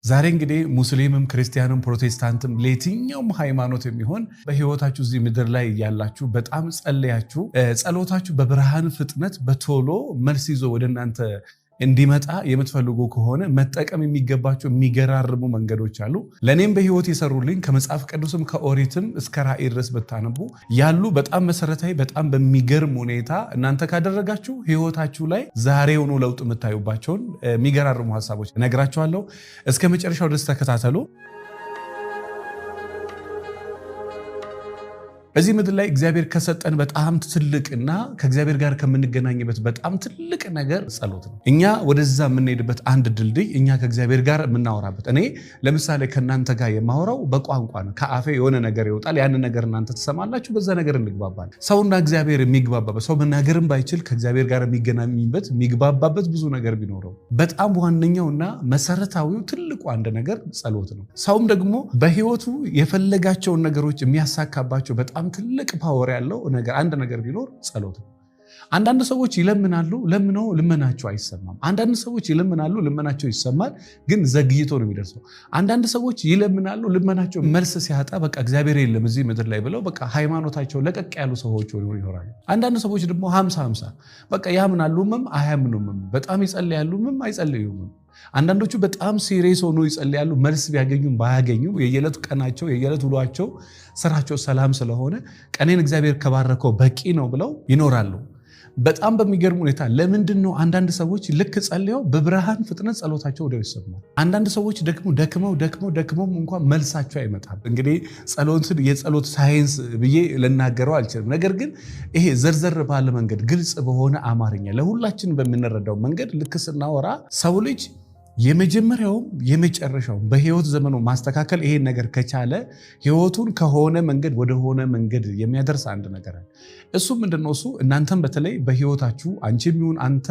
ዛሬ እንግዲህ ሙስሊምም ክርስቲያንም ፕሮቴስታንትም ለየትኛውም ሃይማኖት የሚሆን በህይወታችሁ እዚህ ምድር ላይ ያላችሁ በጣም ጸልያችሁ ጸሎታችሁ በብርሃን ፍጥነት በቶሎ መልስ ይዞ ወደ እናንተ እንዲመጣ የምትፈልጉ ከሆነ መጠቀም የሚገባቸው የሚገራርሙ መንገዶች አሉ። ለኔም በህይወት የሰሩልኝ ከመጽሐፍ ቅዱስም ከኦሪትም እስከ ራእይ ድረስ ብታነቡ ያሉ በጣም መሰረታዊ በጣም በሚገርም ሁኔታ እናንተ ካደረጋችሁ ህይወታችሁ ላይ ዛሬውኑ ለውጥ የምታዩባቸውን የሚገራርሙ ሀሳቦች እነግራችኋለሁ። እስከ መጨረሻው ድረስ ተከታተሉ። በዚህ ምድር ላይ እግዚአብሔር ከሰጠን በጣም ትልቅና ከእግዚአብሔር ጋር ከምንገናኝበት በጣም ትልቅ ነገር ጸሎት ነው። እኛ ወደዛ የምንሄድበት አንድ ድልድይ እኛ ከእግዚአብሔር ጋር የምናወራበት። እኔ ለምሳሌ ከእናንተ ጋር የማወራው በቋንቋ ነው። ከአፌ የሆነ ነገር ይወጣል። ያንን ነገር እናንተ ትሰማላችሁ። በዛ ነገር እንግባባለን። ሰውና እግዚአብሔር የሚግባባበት ሰው መናገርም ባይችል ከእግዚአብሔር ጋር የሚገናኝበት የሚግባባበት ብዙ ነገር ቢኖረው በጣም ዋነኛውና መሰረታዊው ትልቁ አንድ ነገር ጸሎት ነው። ሰውም ደግሞ በህይወቱ የፈለጋቸውን ነገሮች የሚያሳካባቸው በጣም ትልቅ ፓወር ያለው ነገር አንድ ነገር ቢኖር ጸሎት ነው። አንዳንድ ሰዎች ይለምናሉ፣ ለምነው ልመናቸው አይሰማም። አንዳንድ ሰዎች ይለምናሉ፣ ልመናቸው ይሰማል፣ ግን ዘግይቶ ነው የሚደርሰው። አንዳንድ ሰዎች ይለምናሉ፣ ልመናቸው መልስ ሲያጣ በቃ እግዚአብሔር የለም እዚህ ምድር ላይ ብለው በቃ ሃይማኖታቸው ለቀቅ ያሉ ሰዎች ይኖራሉ። አንዳንድ ሰዎች ደግሞ 50-50 በቃ ያምናሉም አያምኑም፣ በጣም ይጸልያሉም አይጸልዩም። አንዳንዶቹ በጣም ሲሪየስ ሆኖ ይጸልያሉ፣ መልስ ቢያገኙም ባያገኙም የየዕለት ቀናቸው የየዕለት ውሏቸው ስራቸው ሰላም ስለሆነ ቀኔን እግዚአብሔር ከባረከው በቂ ነው ብለው ይኖራሉ። በጣም በሚገርም ሁኔታ ለምንድን ነው አንዳንድ ሰዎች ልክ ጸልየው በብርሃን ፍጥነት ጸሎታቸው ወዲያው ይሰማል? አንዳንድ ሰዎች ደክመው እንኳን መልሳቸው አይመጣም። እንግዲህ ጸሎትን የጸሎት ሳይንስ ብዬ ልናገረው አልችልም። ነገር ግን ይሄ ዘርዘር ባለ መንገድ ግልጽ በሆነ አማርኛ ለሁላችን በምንረዳው መንገድ ልክ ስናወራ ሰው ልጅ የመጀመሪያውም የመጨረሻው በህይወት ዘመኑ ማስተካከል ይሄን ነገር ከቻለ ህይወቱን ከሆነ መንገድ ወደ ሆነ መንገድ የሚያደርስ አንድ ነገር አለ። እሱ ምንድነው? እሱ እናንተም በተለይ በህይወታችሁ አንቺም ይሁን አንተ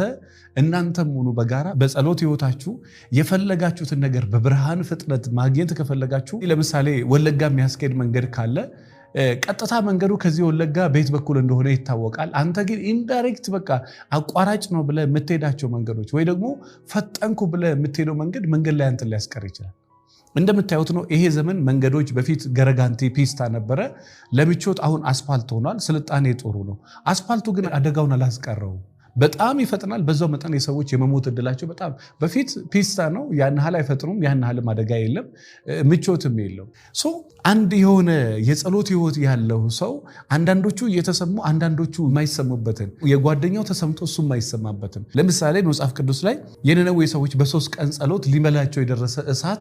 እናንተም ሁኑ በጋራ በጸሎት ህይወታችሁ የፈለጋችሁትን ነገር በብርሃን ፍጥነት ማግኘት ከፈለጋችሁ ለምሳሌ ወለጋ የሚያስኬድ መንገድ ካለ ቀጥታ መንገዱ ከዚህ ወለጋ ቤት በኩል እንደሆነ ይታወቃል። አንተ ግን ኢንዳይሬክት በቃ አቋራጭ ነው ብለህ የምትሄዳቸው መንገዶች ወይ ደግሞ ፈጠንኩ ብለህ የምትሄደው መንገድ ላይ አንተን ሊያስቀር ይችላል። እንደምታዩት ነው ይሄ ዘመን መንገዶች በፊት ገረጋንቲ ፒስታ ነበረ፣ ለምቾት አሁን አስፋልት ሆኗል። ስልጣኔ ጥሩ ነው። አስፋልቱ ግን አደጋውን አላስቀረው። በጣም ይፈጥናል። በዛው መጠን የሰዎች የመሞት እድላቸው በጣም በፊት ፒስታ ነው፣ ያን ያህል አይፈጥኑም፣ ያን ያህልም አደጋ የለም፣ ምቾትም የለው። አንድ የሆነ የጸሎት ህይወት ያለው ሰው አንዳንዶቹ እየተሰሙ አንዳንዶቹ የማይሰሙበትን የጓደኛው ተሰምቶ እሱ የማይሰማበትን ለምሳሌ መጽሐፍ ቅዱስ ላይ የነነዌ ሰዎች በ3 ቀን ጸሎት ሊበላቸው የደረሰ እሳት